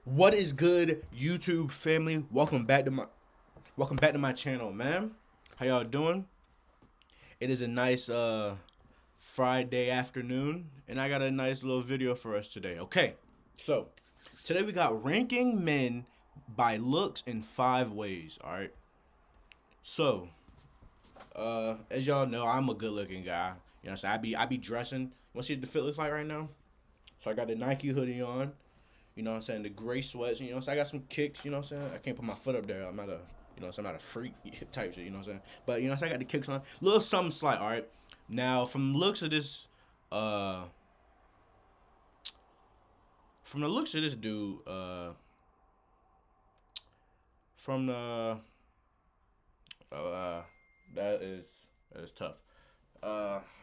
What is good, YouTube family? Welcome back to my channel, man. How y'all doing? It is a nice Friday afternoon, and I got a nice little video for us today. Okay, so today we got ranking men by looks in 5 ways. All right. So, as y'all know, I'm a good-looking guy. You know, what I'm saying I be dressing. Want to see what the fit looks like right now? So I got the Nike hoodie on. You know what I'm saying? The gray sweats, you know what I'm saying? I got some kicks, you know what I'm saying? I can't put my foot up there. I'm not a, you know what I'm saying? I'm not a freak type shit, you know what I'm saying? But, you know what I'm saying? I got the kicks on. Little something slight, all right? Now, uh, from the looks of this dude, from the, uh, that is, that is tough.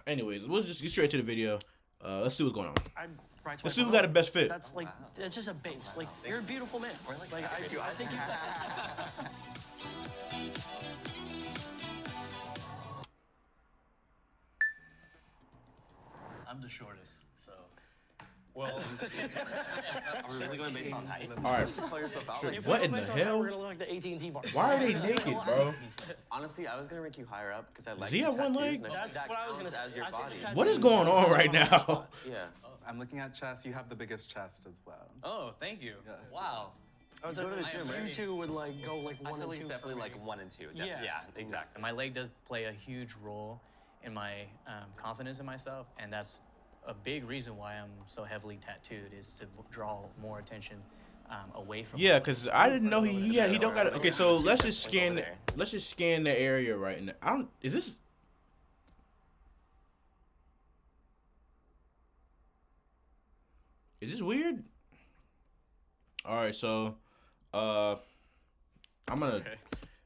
Anyways, we'll just get straight to the video. Let's see what's going on. Let's see who got the best fit. That's like, it's just a base. Like, you're a beautiful man. Like, I think you. I'm the shortest, so. Well, are we really going based on height? All right. Just call yourself out. Sure. Like, What in the We're hell? gonna look like the AT&T bar. Why are they naked, bro? honestly, I was gonna rank you higher up because I like he the have one tattoos, leg? and I think That's that what I was counts gonna as say. your I think body. the What is going on right now? Yeah. I'm looking at chest. You have the biggest chest as well. Oh, thank you. Yes. Wow. I was Go to the like, gym, you right? two would like go like I one feel and like two. it's definitely for like me. 1 and 2. Yeah. Yeah, exactly. My leg does play a huge role in my confidence in myself, and that's a big reason why I'm so heavily tattooed is to draw more attention away from. Yeah, cause I didn't know he don't got. Okay, so let's just scan. there. Let's just scan the area right now. I don't. Is this? Is this weird? All right, so, I'm gonna. Okay.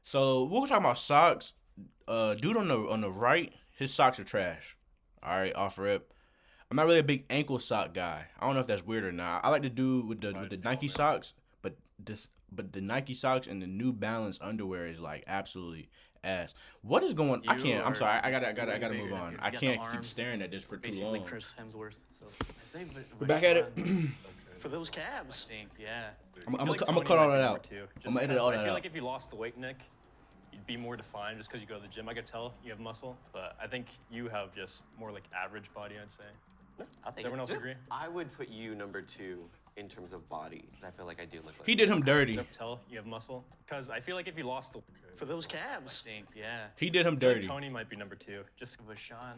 So we're talking about socks. Dude on the right, his socks are trash. All right, off rip. I'm not really a big ankle sock guy. I don't know if that's weird or not. I like to do with the Nike socks, but the Nike socks and the New Balance underwear is like absolutely ass. What is going? I You can't. I'm are sorry. I gotta move bigger. on. You I got the can't keep arms, staring at this for too Basically, long. Chris Hemsworth. So I say, We're back at it. For those calves. I think, yeah. I'm I feel like gonna Tony cut all might be that number out. 2, just I'm gonna edit 'cause all I that feel out. like if you lost the weight, Nick, you'd be more defined just because you go to the gym. I could tell you have muscle, but I think you have just more like average body, I'd say. I'll Does take everyone it. else agree? I would put you number 2 in terms of body. 'Cause I feel like I do look like. He did him dirty. You tell you have muscle because I feel like if you lost the For those I calves. think, yeah. He did him I feel like dirty. Tony might be number 2. Just Vashawn.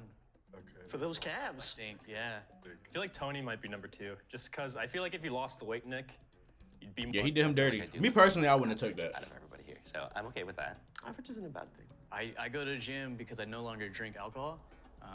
For those I calves. think, yeah. I feel like Tony might be number 2, just because I feel like if you lost the weight, Nick, you'd be more. Yeah, he did him dirty. I do Me look personally, I like wouldn't have took Out that. of everybody here, so I'm okay with that. Average isn't a bad thing. I go to the gym because I no longer drink alcohol.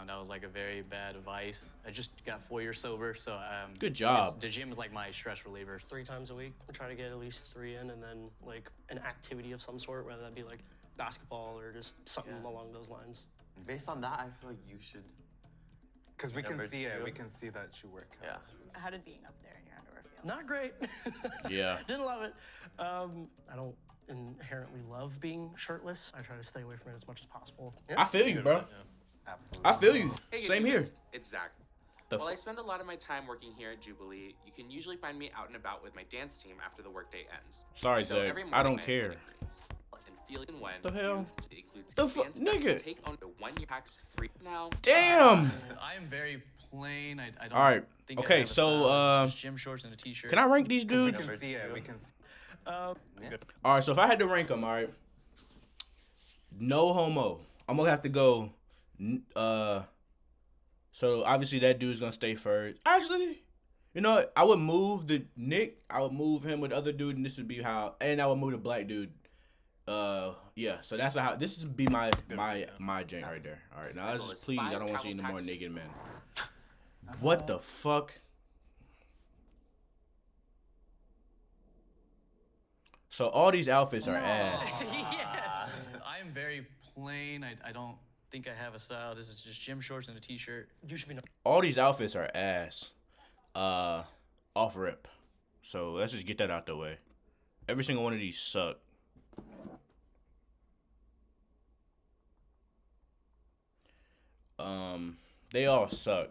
That was like a very bad vice. I just got 4 years sober, so Good job. The gym is like my stress reliever. 3 times a week. I try to get at least 3 in, and then like an activity of some sort, whether that be like basketball or just something along those lines. Based on that, I feel like you should. Because we can Number see it. 2. We can see that you work out. Yeah. How did being up there in your underwear feel? Not great. Yeah. Didn't love it. I don't inherently love being shirtless. I try to stay away from it as much as possible. I feel you, bro. Absolutely. I feel you. Hey, good Same here. evenings. It's Zach. The While I f- spend a lot of my time working here at Jubilee, you can usually find me out and about with my dance team after the workday ends. Sorry, So Zach. every I morning don't care. And feeling when The hell? it includes The fu- dance that's nigga. take on the 1 year packs free now. Damn. I am very plain. I don't. All right. Think I Okay, have a so, style. It's just gym shorts and a t-shirt. Can I rank these We dudes? can see it. We can. All right. So if I had to rank them, all right. No homo. I'm gonna have to go. So obviously that dude's gonna stay first. Actually, you know what? I would move the Nick. I would move him with the other dude, and this would be how. And I would move the black dude. Yeah. So that's how. This would be my jank right there. All right. Now let's just please. I don't want to see any more naked men. What the fuck? So all these outfits are ass. Yeah. I am very plain. I don't think I have a style. This is just gym shorts and a t-shirt. You should be. All these outfits are ass. Off rip. So let's just get that out the way. Every single one of these suck. They all suck.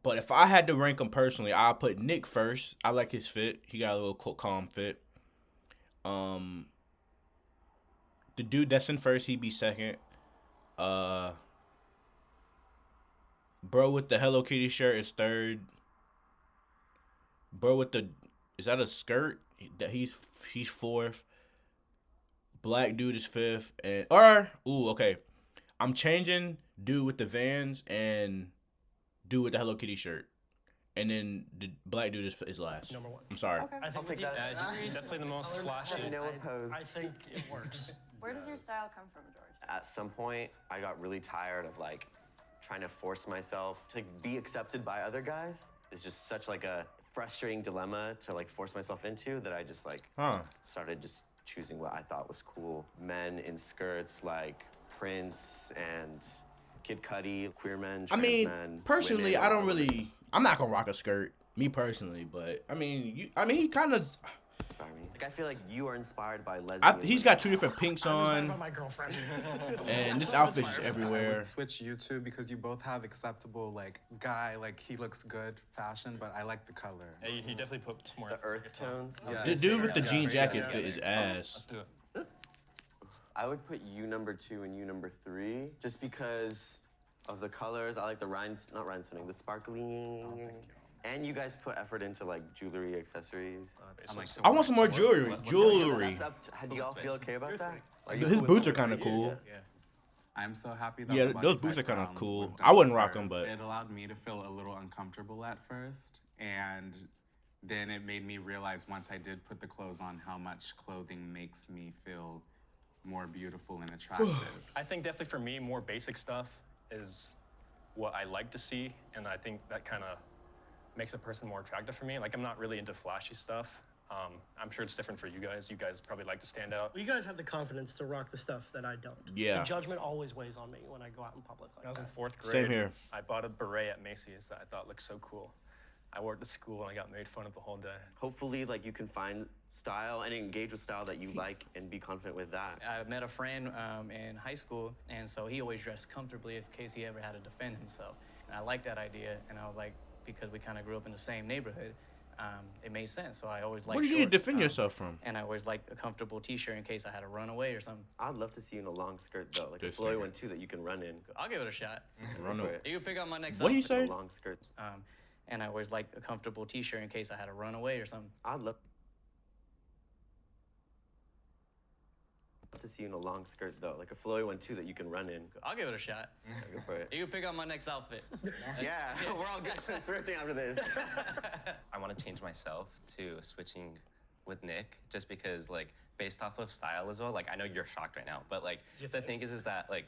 But if I had to rank them personally, I'll put Nick first. I like his fit. He got a little calm fit. The dude that's in first, he'd be second. Bro with the Hello Kitty shirt is third. Bro with the, is that a skirt? He's fourth. Black dude is fifth. Okay. I'm changing dude with the Vans and dude with the Hello Kitty shirt. And then the black dude is last. Number 1. I'm sorry. I think take that. Definitely the most flashy. No opposed. I think it works. Where does your style come from, George? At some point, I got really tired of like trying to force myself to be accepted by other guys. It's just such like a frustrating dilemma to like force myself into that I just like started just choosing what I thought was cool. Men in skirts like Prince and Kid Cudi, queer men, trans men, personally, women, I don't all of it. really. I'm not gonna rock a skirt, me personally. But he kind of. Inspire me. Like I feel like you are inspired by lesbian. He's got 2 different pinks I'm on, by my girlfriend. and this outfit's just I everywhere. would switch you two because you both have acceptable like guy, like he looks good fashion, but I like the color. Yeah, he definitely put some more the earth tones. Yeah. The dude with the jean jacket yeah. fit is Let's ass. do it. I would put you number 2 and you number 3 just because of the colors. I like the not rhinestoning, the sparkling. And you guys put effort into like jewelry, accessories. I'm like, I want some more jewelry. Jewelry. That's up to, do y'all feel okay about that? His boots are kind of cool. Yeah. I'm so happy that Yeah, the body those boots type are kinda brown cool. was I done wouldn't rock 'em, first. but- It allowed me to feel a little uncomfortable at first, and then it made me realize once I did put the clothes on how much clothing makes me feel more beautiful and attractive. I think definitely for me, more basic stuff is what I like to see, and I think that kind of makes a person more attractive for me. Like I'm not really into flashy stuff. I'm sure it's different for you guys. You guys probably like to stand out. You guys have the confidence to rock the stuff that I don't. Yeah. The judgment always weighs on me when I go out in public like When I was in that. 4th grade, Same here. I bought a beret at Macy's that I thought looked so cool. I wore it to school and I got made fun of the whole day. Hopefully, like you can find style and engage with style that you like and be confident with that. I met a friend in high school, and so he always dressed comfortably in case he ever had to defend himself. And I liked that idea, and I was like, because we kind of grew up in the same neighborhood, it made sense. So I always liked What do you need to shorts, defend yourself from? And I always liked a comfortable T-shirt in case I had to run away or something. I'd love to see you in a long skirt though, like a This flowy nigga. one too that you can run in. I'll give it a shot. Run Go for up. it. You can pick out my next What do you outfit. say? A long skirt. And I always liked a comfortable T-shirt in case I had to run away or something. I'd love to see you in a long skirt though, like a flowy one too that you can run in. I'll give it a shot. Go for it. You can pick out my next outfit. Yeah, we're all good. Thrifting after this. I want to change myself to switching with Nick just because, like, based off of style as well. Like, I know you're shocked right now, but like the thing is that like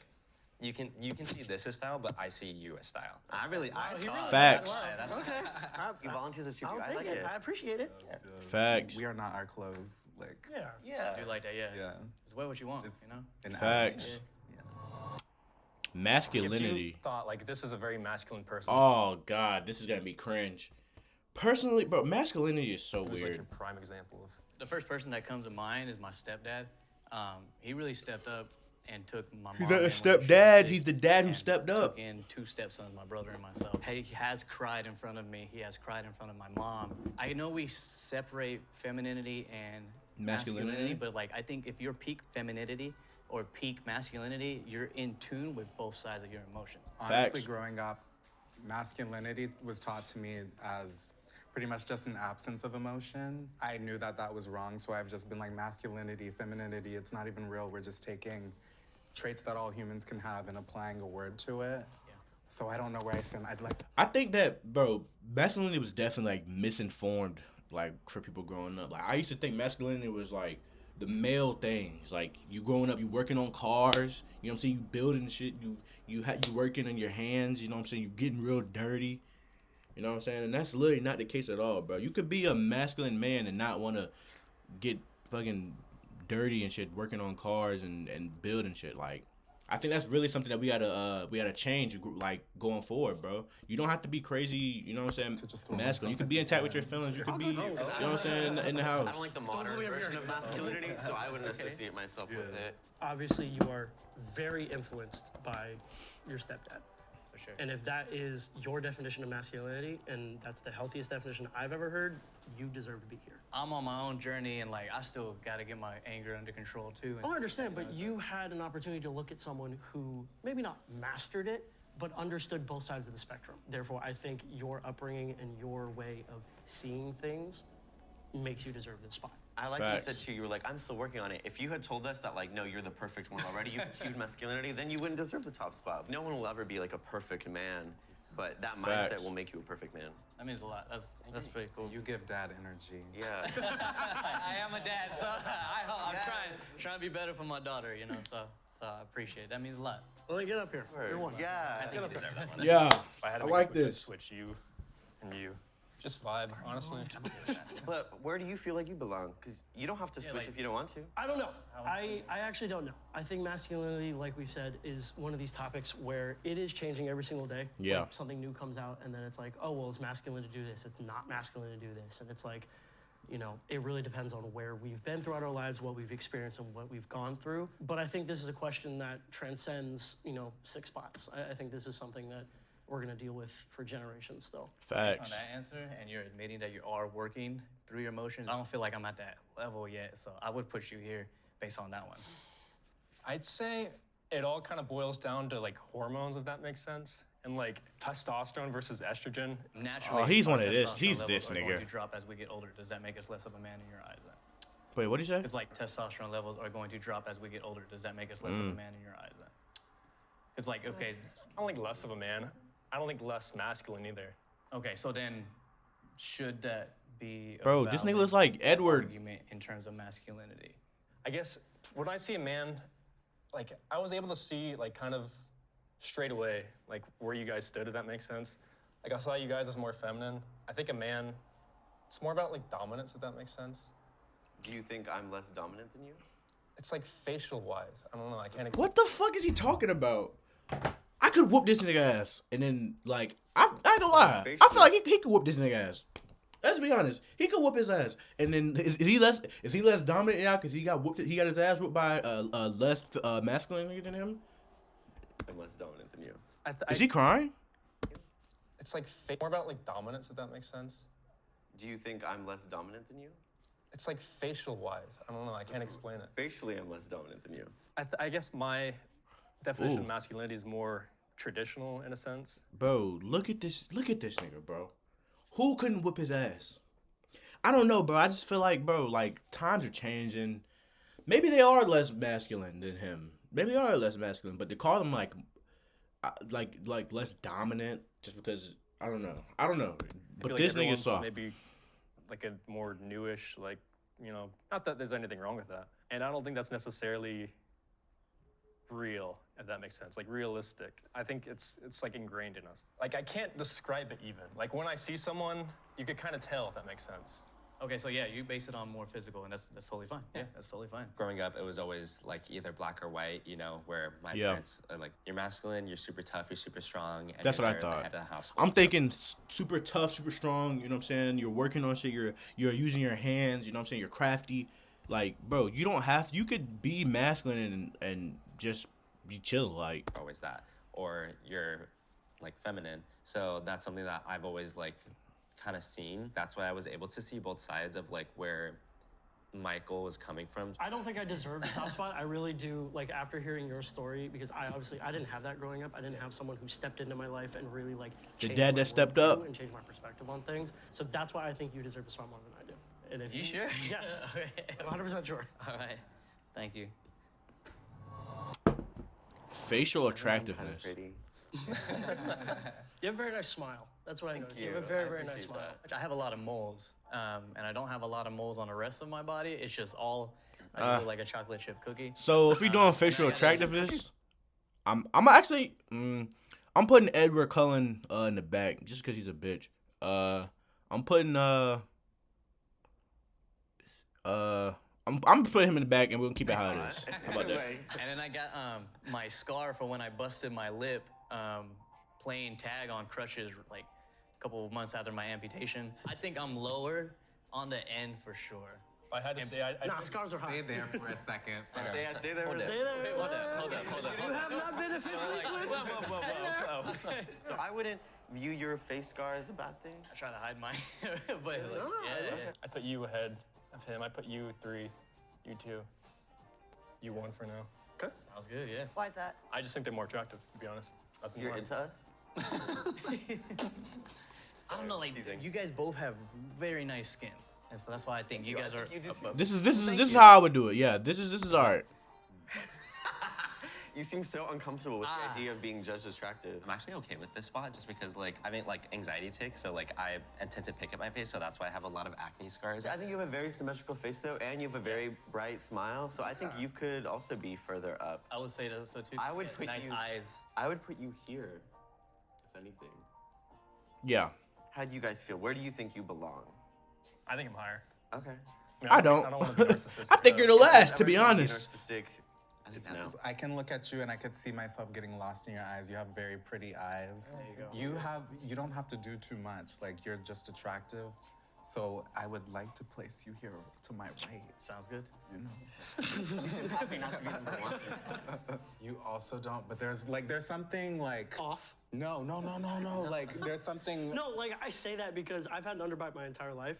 you can see this as style, but I see you as style. I saw Facts. Okay. You volunteers are super. I'll I take like it. it. I appreciate it. Facts. We are not our clothes, like Yeah. Yeah. I do like that, yeah. yeah. Just wear what you want, It's you know? an Facts. attitude. If Masculinity. you thought like this is a very masculine person. Oh God, this is gonna be cringe. Personally, bro, masculinity is so Who's like weird. your prime example of? The first person that comes to mind is my stepdad. He really stepped up and took my mom. He's not a in when she was stepdad. sick He's the dad who and stepped up. Took in 2 stepsons, my brother and myself. He has cried in front of me. He has cried in front of my mom. I know we separate femininity and masculinity, but like I think if you're peak femininity or peak masculinity, you're in tune with both sides of your emotions. Honestly, Facts. growing up, masculinity was taught to me as pretty much just an absence of emotion. I knew that that was wrong, so I've just been like masculinity, femininity, it's not even real. We're just taking traits that all humans can have and applying a word to it. Yeah. So I don't know where I stand. I'd like I think that, bro, masculinity was definitely like misinformed, like for people growing up. Like I used to think masculinity was like the male things. Like you growing up, you working on cars. You know what I'm saying? You building shit. You working on your hands. You know what I'm saying? You getting real dirty. You know what I'm saying? And that's literally not the case at all, bro. You could be a masculine man and not want to get fucking dirty and shit, working on cars and building shit. Like, I think that's really something that we gotta change, like going forward, bro. You don't have to be crazy. You know what I'm saying? Masculine. You can be intact with your feelings. You can be, you know what I'm saying, in the house. I don't like the modern version of masculinity, so I wouldn't associate myself with it. Obviously, you are very influenced by your stepdad. For sure. And if that is your definition of masculinity, and that's the healthiest definition I've ever heard, you deserve to be here. I'm on my own journey, and like I still got to get my anger under control too. Oh, I understand, but you had an opportunity to look at someone who maybe not mastered it, but understood both sides of the spectrum. Therefore, I think your upbringing and your way of seeing things makes you deserve this spot. I like Facts. you said too, you were like, I'm still working on it. If you had told us that like, no, you're the perfect one already, you've achieved masculinity, then you wouldn't deserve the top spot. No one will ever be like a perfect man, but that mindset Facts. will make you a perfect man. That means a lot. That's pretty cool. You give dad energy. Yeah. I am a dad, so I'm trying to be better for my daughter, you know. So I appreciate it. That means a lot. Well, then get up here. You're one. Yeah. I think you deserve that one. Yeah, If I had to I make a like switch, I'd this. switch you and you. Just vibe, honestly. But where do you feel like you belong? Because you don't have to switch like- if you don't want to. I don't know. I actually don't know. I think masculinity, like we said, is one of these topics where it is changing every single day. Yeah. Like something new comes out, and then it's like, oh, well, it's masculine to do this. It's not masculine to do this. And it's like, you know, it really depends on where we've been throughout our lives, what we've experienced, and what we've gone through. But I think this is a question that transcends, you know, 6 spots. I think this is something that we're going to deal with for generations still. Based on Facts. that answer, and you're admitting that you are working through your emotions, I don't feel like I'm at that level yet. So I would put you here based on that one. I'd say it all kind of boils down to like hormones, if that makes sense, and like testosterone versus estrogen. Naturally, Oh, he's our one of this. testosterone He's levels this are going nigga. to drop as we get older. Does that make us less of a man in your eyes then? Wait, what did you say? It's like testosterone levels are going to drop as we get older. Does that make us less of a man in your eyes then? It's like, okay, I don't think less of a man. I don't think less masculine either. okay, so then should that be a Bro, this nigga valid looks like Edward. argument in terms of masculinity? I guess when I see a man, like I was able to see like kind of straight away like where you guys stood, if that makes sense. Like I saw you guys as more feminine. I think a man, it's more about like dominance, if that makes sense. Do you think I'm less dominant than you? It's like facial wise. I don't know. I can't. What the fuck is he talking about? I could whoop this nigga ass, and then like I ain't gonna lie, I feel like he could whoop this nigga ass. Let's be honest, he could whoop his ass, and then is he less dominant now because he got whooped? He got his ass whooped by a less masculine nigga than him. I'm less dominant than you. Is he crying? It's like more about like dominance, if that makes sense. Do you think I'm less dominant than you? It's like facial wise. I don't know. I can't explain it. Facially, I'm less dominant than you. I guess my definition Ooh. of masculinity is more traditional in a sense. Bro, look at this nigga, bro. Who couldn't whip his ass? I don't know, bro. I just feel like, bro, like times are changing. Maybe they are less masculine than him. Maybe they are less masculine, but to call them like less dominant just because I don't know. But Like this everyone's nigga's soft. Maybe like a more newish, like, you know, not that there's anything wrong with that. And I don't think that's necessarily real, if that makes sense. Like realistic. I think it's like ingrained in us. Like I can't describe it even. Like when I see someone, you could kind of tell, if that makes sense. Okay, so yeah, you base it on more physical, and that's totally fine. Yeah, that's totally fine. Growing up, it was always like either black or white, you know, where my Yeah. parents are like, you're masculine, you're super tough, you're super strong. And That's you're what I the thought. head of the household. I'm thinking super tough, super strong, you know what I'm saying? You're working on shit, you're using your hands, you know what I'm saying? You're crafty. Like, bro, you could be masculine and just be chill, like. Always that. Or you're like feminine. So that's something that I've always like kind of seen. That's why I was able to see both sides of like where Michael was coming from. I don't think I deserve the top spot. I really do, like, after hearing your story, because I didn't have that growing up. I didn't have someone who stepped into my life and really, like, The changed dad my that stepped worldview up. and changed my perspective on things. So that's why I think you deserve the spot more than I do. And if You sure? Yes. Okay. I'm 100% sure. All right. Thank you. Facial I'm kind of attractiveness. pretty. You have a very nice smile. That's what I noticed. You have a you. very, I very nice appreciate smile. that. I have a lot of moles, and I don't have a lot of moles on the rest of my body. It's just all I just look like a chocolate chip cookie. So if we doing facial I got attractiveness, I'm actually I'm putting Edward Cullen in the back just because he's a bitch. I'm putting I'm putting him in the back and we're gonna keep it how it is. How about that? And then I got my scar for when I busted my lip playing tag on crutches like a couple of months after my amputation. I think I'm lower on the end for sure. If I had to say, I Nah, think- scars are hot. Stay there for a second. Stay there. Hold for a it. Stay there. Hold up. You have not been officially switched. So I wouldn't view your face scar as a bad thing. I try to hide mine, but like, No, yeah. I put you ahead of him. I put you 3, you 2, you 1 for now. Sounds good, yeah. Why is that? I just think they're more attractive, to be honest. That's So you're more- into us? I don't know, like Teasing. you guys both have very nice skin, and so that's why I think you guys are. You do too. above- This is how I would do it. Yeah, this is art. You seem so uncomfortable with the idea of being judged attractive. I'm actually okay with this spot just because like I mean like anxiety ticks, so like I tend to pick at my face, so that's why I have a lot of acne scars. I think you have a very symmetrical face though, and you have a very bright smile. So I think you could also be further up. I would say so too. I would Yeah, put nice you- eyes. I would put you here, if anything. Yeah. How do you guys feel? Where do you think you belong? I think I'm higher. Okay. mean, I don't. I don't want to be narcissistic. I think you're the last, to be Ever honest. Narcissistic. It's no. I can look at you and I could see myself getting lost in your eyes. You have very pretty eyes. There you go. You don't have to do too much. Like you're just attractive. So I would like to place you here to my right. Sounds good. You know. He's just happy not to be number one. You also don't, but there's something like Off. no. Like there's something No, like I say that because I've had an underbite my entire life,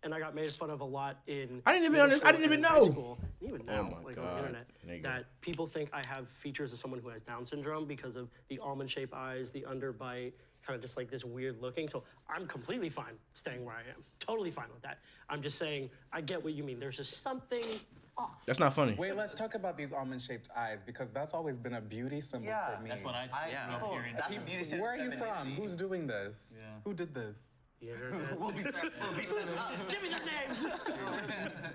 and I got made fun of a lot in. I didn't even middle understand- I school didn't even and high know. school, and even Oh now, my like on God, the internet, nigga. that people think I have features of someone who has Down syndrome because of the almond-shaped eyes, the underbite, kind of just like this weird looking. So I'm completely fine staying where I am. Totally fine with that. I'm just saying I get what you mean. There's just something off. That's not funny. Wait, let's talk about these almond-shaped eyes because that's always been a beauty symbol Yeah, for me. That's what I grew up oh, hearing. that's a beauty symbol. Where are you from? Who's doing this? Yeah. Who did this? The internet. We'll be friends. Give me their names.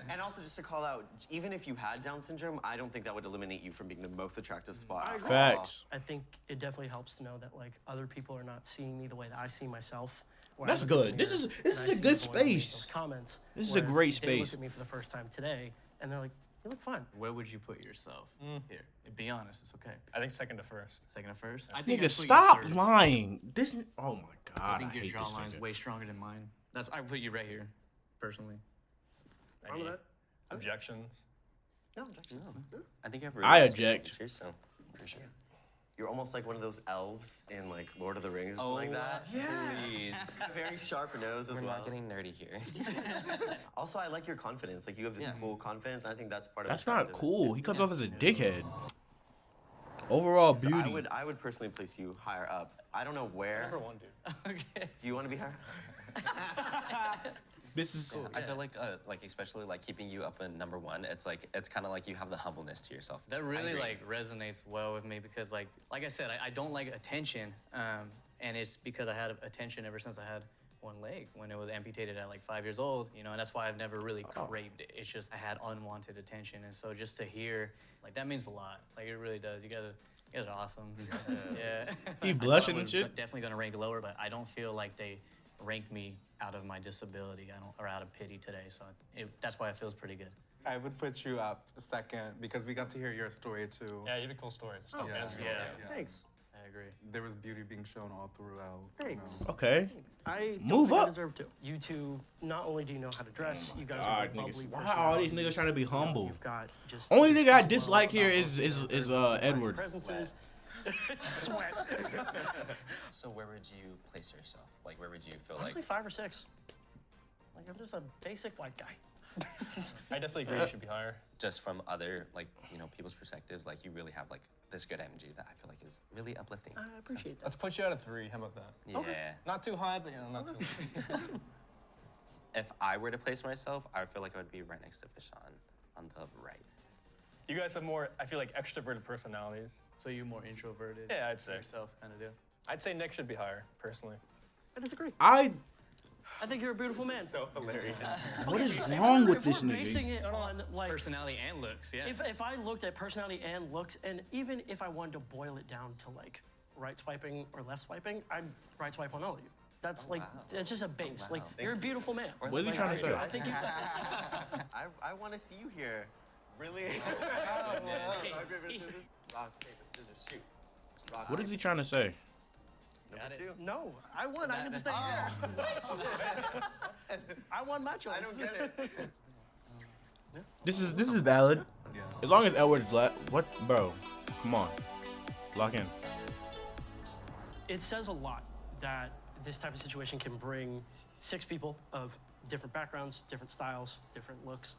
And also, just to call out, even if you had Down syndrome, I don't think that would eliminate you from being the most attractive spot. I agree. Facts. I think it definitely helps to know that like other people are not seeing me the way that I see myself. Where That's I look in good. the This mirror is- this and is I a see good the boy who made space. those Comments. This is a whereas great They space. look at me for the first time today, and they're like, "You look fine." Where would you put yourself? Here. Be honest. It's okay. I think second to first. Second or first. I Nigga, I'd put you stop third. lying. This. Oh my God, I I think your hate this jawline's nigga. way stronger than mine. I put you right here, personally. Fine with Any that? objections? No, Jackson. I think you have I really nice object. features, so for sure. You're almost like one of those elves in like Lord of the Rings or something like that. Please. Very sharp nose as We're well. not getting nerdy here. Also, I like your confidence. Like you have this Yeah. cool confidence. And I think that's part of. That's not attractiveness, cool. too. He comes off as a dickhead. Overall So beauty. I would personally place you higher up. I don't know where. Number one, dude. Okay. Do you want to be higher? This is. I feel like especially like keeping you up in number one, it's kind of like you have the humbleness to yourself. That really agree. like resonates well with me because like I said, I don't like attention, and it's because I had attention ever since I had one leg when it was amputated at like 5 years old, you know, and that's why I've never really craved it. It's just I had unwanted attention, and so just to hear like that means a lot. Like it really does. You guys are awesome. Yeah. He I thought blushing I and was shit? Definitely gonna rank lower, but I don't feel like they ranked me out of my disability. Or out of pity today. So that's why it feels pretty good. I would put you up second because we got to hear your story too. Yeah, you had a cool story. The stuff Yeah. and story. Yeah. Thanks. I agree. There was beauty being shown all throughout. Thanks. Okay. I don't Move think up. I deserve to. You two, not only do you know how to dress, you guys are God, very bubbly. niggas. Why are all these niggas trying to be personalities. humble? You've got just Only this nigga I flow dislike here about is both of you. Edward. Presences. Sweat. So where would you place yourself? Like where would you feel Honestly, like? 5 or 6. Like I'm just a basic white guy. I definitely agree you should be higher. Just from other people's perspectives, like you really have like this good energy that I feel like is really uplifting. I appreciate that. Let's put you out of 3. How about that? Yeah. Not too high, but not too low. If I were to place myself, I would feel like I would be right next to Fishan on the right. You guys have more, I feel like, extroverted personalities. So you're more introverted. Yeah, I'd say. Yourself kind of do. I'd say Nick should be higher, personally. I disagree. I. I think you're a beautiful man. So hilarious. What is If wrong we're- with this if we're basing nigga? it on like Personality and looks, yeah. if I looked at personality and looks, and even if I wanted to boil it down to like right swiping or left swiping, I'd right swipe on all of you. That's it's just a base. Like you're a beautiful man. What are you Like, trying to say? I think you. I want to see you here. Really? Rock, paper, scissors. Rock, paper, scissors, shoot. Rock, What is he trying to say? number Got it. 2? No, I won. I get to stay here. I won my choice. I don't get it. This is valid. Yeah. As long as Edward's what, bro? Come on, lock in. It says a lot that this type of situation can bring 6 people of different backgrounds, different styles, different looks,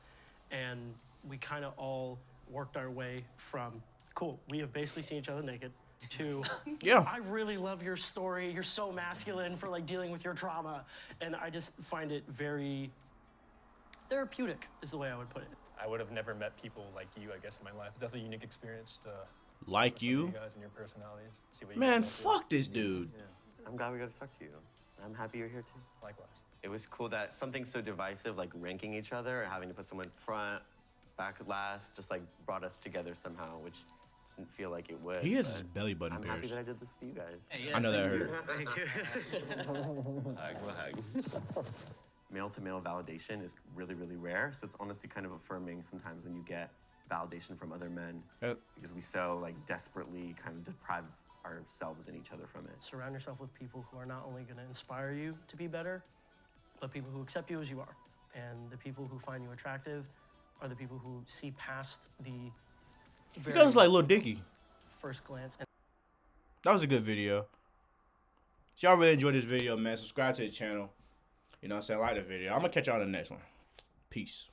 and we kind of all worked our way from, cool, we have basically seen each other naked, to, Yeah. I really love your story, you're so masculine for like dealing with your trauma, and I just find it very therapeutic is the way I would put it. I would have never met people like you, I guess, in my life. It's definitely a unique experience to Like you you, guys and your personalities. See what you man. guys go through. Fuck this dude. I'm glad we got to talk to you. I'm happy you're here too. Likewise. It was cool that something so divisive, like ranking each other and having to put someone front, back last, just like brought us together somehow, which doesn't feel like it would. He has but his belly button I'm happy pierced. that I did this with you guys. Hey, I know that hurt. Thank you. Hug. Male-to-male validation is really, really rare. So it's honestly kind of affirming sometimes when you get validation from other men because we so like desperately kind of deprive ourselves and each other from it. Surround yourself with people who are not only going to inspire you to be better, but people who accept you as you are. And the people who find you attractive are the people who see past the He looks like Lil Dicky. first glance. And That was a good video. If y'all really enjoyed this video, man, subscribe to the channel. You know what I'm saying? Like the video. I'm going to catch y'all in the next one. Peace.